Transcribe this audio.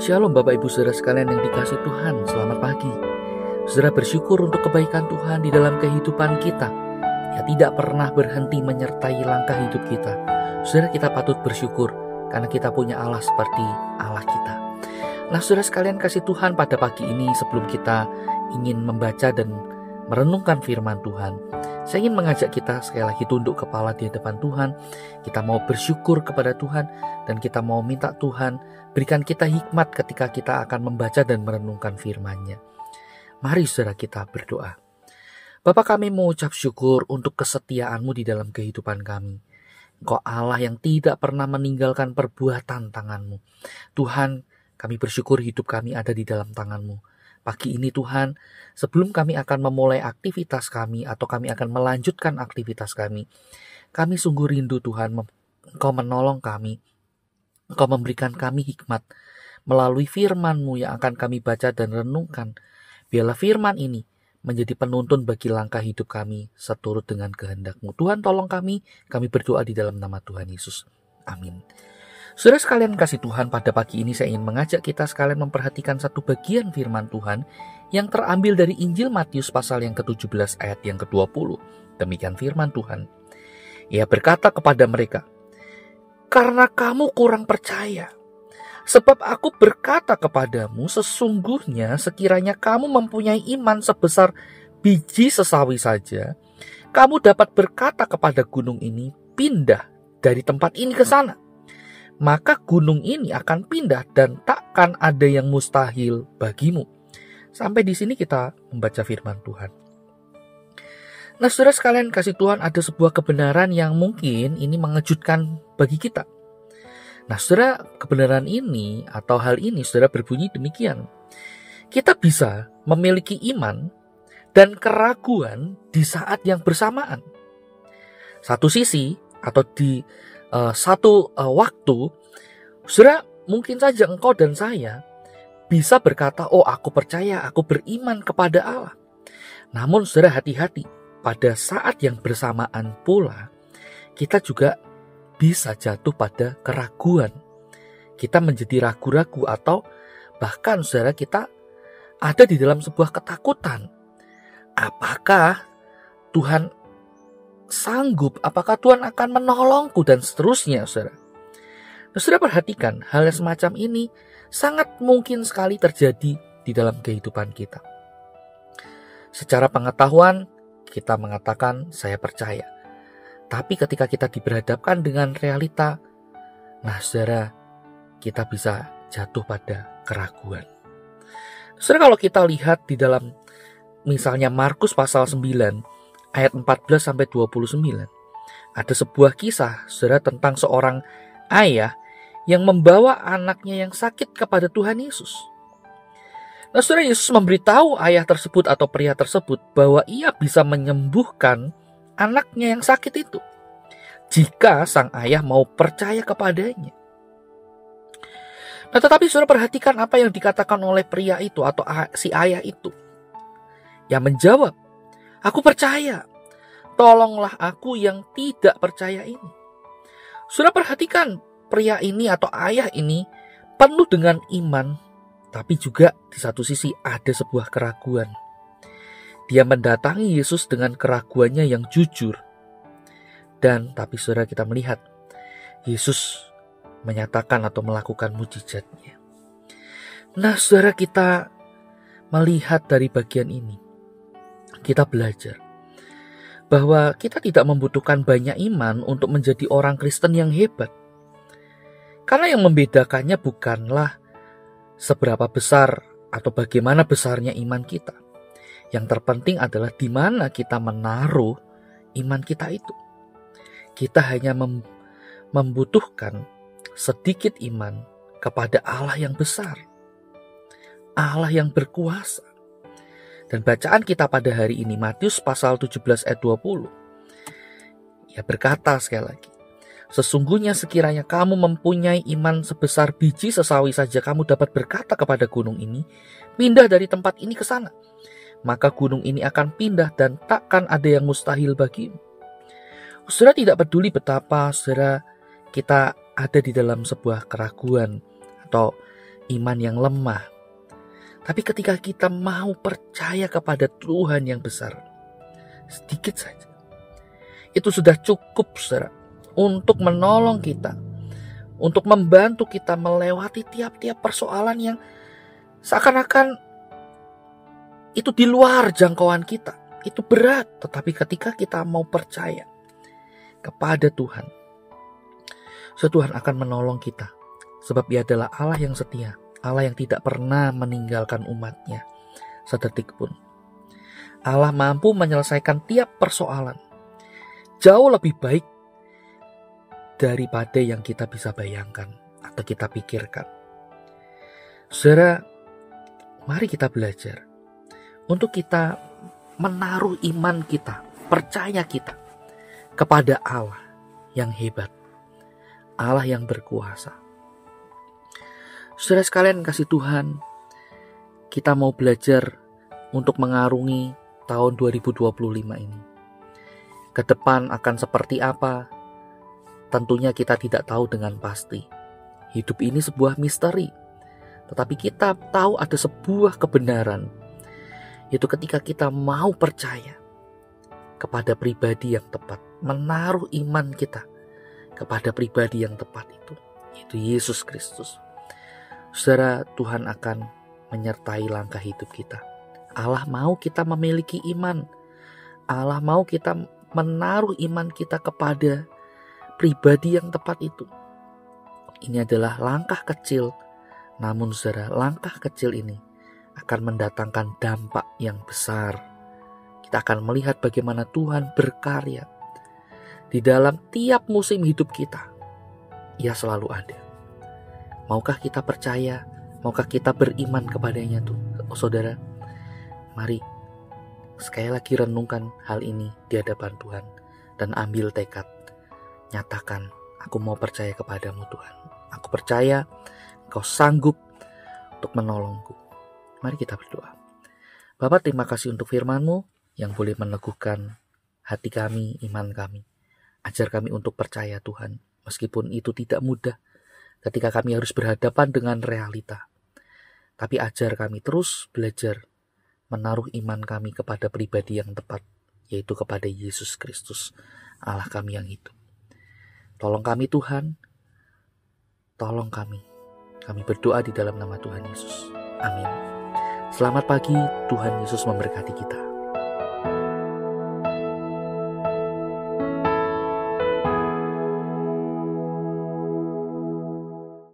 Shalom Bapak Ibu Saudara sekalian yang dikasihi Tuhan, selamat pagi. Saudara bersyukur untuk kebaikan Tuhan di dalam kehidupan kita. Ya, tidak pernah berhenti menyertai langkah hidup kita. Saudara, kita patut bersyukur karena kita punya Allah seperti Allah kita. Nah, saudara sekalian kasih Tuhan, pada pagi ini sebelum kita ingin membaca dan merenungkan firman Tuhan, saya ingin mengajak kita sekali lagi tunduk kepala di hadapan Tuhan. Kita mau bersyukur kepada Tuhan dan kita mau minta Tuhan berikan kita hikmat ketika kita akan membaca dan merenungkan firman-Nya. Mari saudara kita berdoa. Bapa, kami mengucap syukur untuk kesetiaan-Mu di dalam kehidupan kami. Engkau Allah yang tidak pernah meninggalkan perbuatan tangan-Mu. Tuhan, kami bersyukur hidup kami ada di dalam tangan-Mu. Pagi ini Tuhan, sebelum kami akan memulai aktivitas kami atau kami akan melanjutkan aktivitas kami sungguh rindu Tuhan, Engkau menolong kami, Engkau memberikan kami hikmat melalui firman-Mu yang akan kami baca dan renungkan. Biarlah firman ini menjadi penuntun bagi langkah hidup kami seturut dengan kehendak-Mu. Tuhan tolong kami berdoa di dalam nama Tuhan Yesus. Amin. Saudara sekalian kasih Tuhan, pada pagi ini saya ingin mengajak kita sekalian memperhatikan satu bagian firman Tuhan yang terambil dari Injil Matius pasal yang ke-17 ayat yang ke-20. Demikian firman Tuhan. Ia berkata kepada mereka, "Karena kamu kurang percaya. Sebab aku berkata kepadamu, sesungguhnya sekiranya kamu mempunyai iman sebesar biji sesawi saja, kamu dapat berkata kepada gunung ini, pindah dari tempat ini ke sana. Maka gunung ini akan pindah dan takkan ada yang mustahil bagimu." Sampai di sini kita membaca firman Tuhan. Nah, saudara sekalian kasih Tuhan, ada sebuah kebenaran yang mungkin ini mengejutkan bagi kita. Nah, saudara, kebenaran ini atau hal ini saudara berbunyi demikian. Kita bisa memiliki iman dan keraguan di saat yang bersamaan. Satu sisi atau di satu waktu, saudara, mungkin saja engkau dan saya bisa berkata, "Oh, aku percaya, aku beriman kepada Allah." Namun saudara, hati-hati, pada saat yang bersamaan pula kita juga bisa jatuh pada keraguan. Kita menjadi ragu-ragu atau bahkan saudara, kita ada di dalam sebuah ketakutan. Apakah Tuhan sanggup? Apakah Tuhan akan menolongku? Dan seterusnya, saudara. Nah, saudara, perhatikan, hal yang semacam ini sangat mungkin sekali terjadi di dalam kehidupan kita. Secara pengetahuan, kita mengatakan, "Saya percaya." Tapi ketika kita diberhadapkan dengan realita, nah saudara, kita bisa jatuh pada keraguan. Saudara, kalau kita lihat di dalam misalnya Markus pasal 9, ayat 14-29, ada sebuah kisah saudara tentang seorang ayah yang membawa anaknya yang sakit kepada Tuhan Yesus. Nah, saudara, Yesus memberitahu ayah tersebut atau pria tersebut bahwa ia bisa menyembuhkan anaknya yang sakit itu jika sang ayah mau percaya kepadanya. Nah, tetapi saudara, perhatikan apa yang dikatakan oleh pria itu atau si ayah itu. Yang menjawab, "Aku percaya, tolonglah aku yang tidak percaya ini." Saudara, perhatikan, pria ini atau ayah ini penuh dengan iman, tapi juga di satu sisi ada sebuah keraguan. Dia mendatangi Yesus dengan keraguannya yang jujur. Dan tapi saudara, kita melihat Yesus menyatakan atau melakukan mujizatnya. Nah, saudara, kita melihat dari bagian ini, kita belajar bahwa kita tidak membutuhkan banyak iman untuk menjadi orang Kristen yang hebat. Karena yang membedakannya bukanlah seberapa besar atau bagaimana besarnya iman kita. Yang terpenting adalah di mana kita menaruh iman kita itu. Kita hanya membutuhkan sedikit iman kepada Allah yang besar, Allah yang berkuasa. Dan bacaan kita pada hari ini Matius pasal 17 ayat 20. Ia berkata sekali lagi, "Sesungguhnya sekiranya kamu mempunyai iman sebesar biji sesawi saja, kamu dapat berkata kepada gunung ini, pindah dari tempat ini ke sana. Maka gunung ini akan pindah dan takkan ada yang mustahil bagimu." Saudara, tidak peduli betapa saudara kita ada di dalam sebuah keraguan atau iman yang lemah. Tapi ketika kita mau percaya kepada Tuhan yang besar, sedikit saja, itu sudah cukup, saudara, untuk menolong kita, untuk membantu kita melewati tiap-tiap persoalan yang seakan-akan itu di luar jangkauan kita. Itu berat, tetapi ketika kita mau percaya kepada Tuhan, Tuhan akan menolong kita. Sebab Dia adalah Allah yang setia, Allah yang tidak pernah meninggalkan umatnya sedetik pun. Allah mampu menyelesaikan tiap persoalan jauh lebih baik daripada yang kita bisa bayangkan atau kita pikirkan. Saudara, mari kita belajar untuk kita menaruh iman kita, percaya kita kepada Allah yang hebat, Allah yang berkuasa. Saudara sekalian kasih Tuhan, kita mau belajar untuk mengarungi tahun 2025 ini. Ke depan akan seperti apa? Tentunya kita tidak tahu dengan pasti. Hidup ini sebuah misteri. Tetapi kita tahu ada sebuah kebenaran. Yaitu ketika kita mau percaya kepada pribadi yang tepat. Menaruh iman kita kepada pribadi yang tepat itu. Yaitu Yesus Kristus. Saudara, Tuhan akan menyertai langkah hidup kita. Allah mau kita memiliki iman. Allah mau kita menaruh iman kita kepada pribadi yang tepat itu. Ini adalah langkah kecil, namun saudara, langkah kecil ini akan mendatangkan dampak yang besar. Kita akan melihat bagaimana Tuhan berkarya di dalam tiap musim hidup kita. Ia selalu ada. Maukah kita percaya? Maukah kita beriman kepadanya tuh, saudara? Mari sekali lagi renungkan hal ini di hadapan Tuhan dan ambil tekad. Nyatakan, aku mau percaya kepadamu Tuhan. Aku percaya Engkau sanggup untuk menolongku. Mari kita berdoa. Bapa, terima kasih untuk firman-Mu yang boleh meneguhkan hati kami, iman kami. Ajar kami untuk percaya Tuhan, meskipun itu tidak mudah ketika kami harus berhadapan dengan realita. Tapi ajar kami terus belajar menaruh iman kami kepada pribadi yang tepat, yaitu kepada Yesus Kristus, Allah kami yang hidup. Tolong kami Tuhan, tolong kami. Kami berdoa di dalam nama Tuhan Yesus. Amin. Selamat pagi, Tuhan Yesus memberkati kita.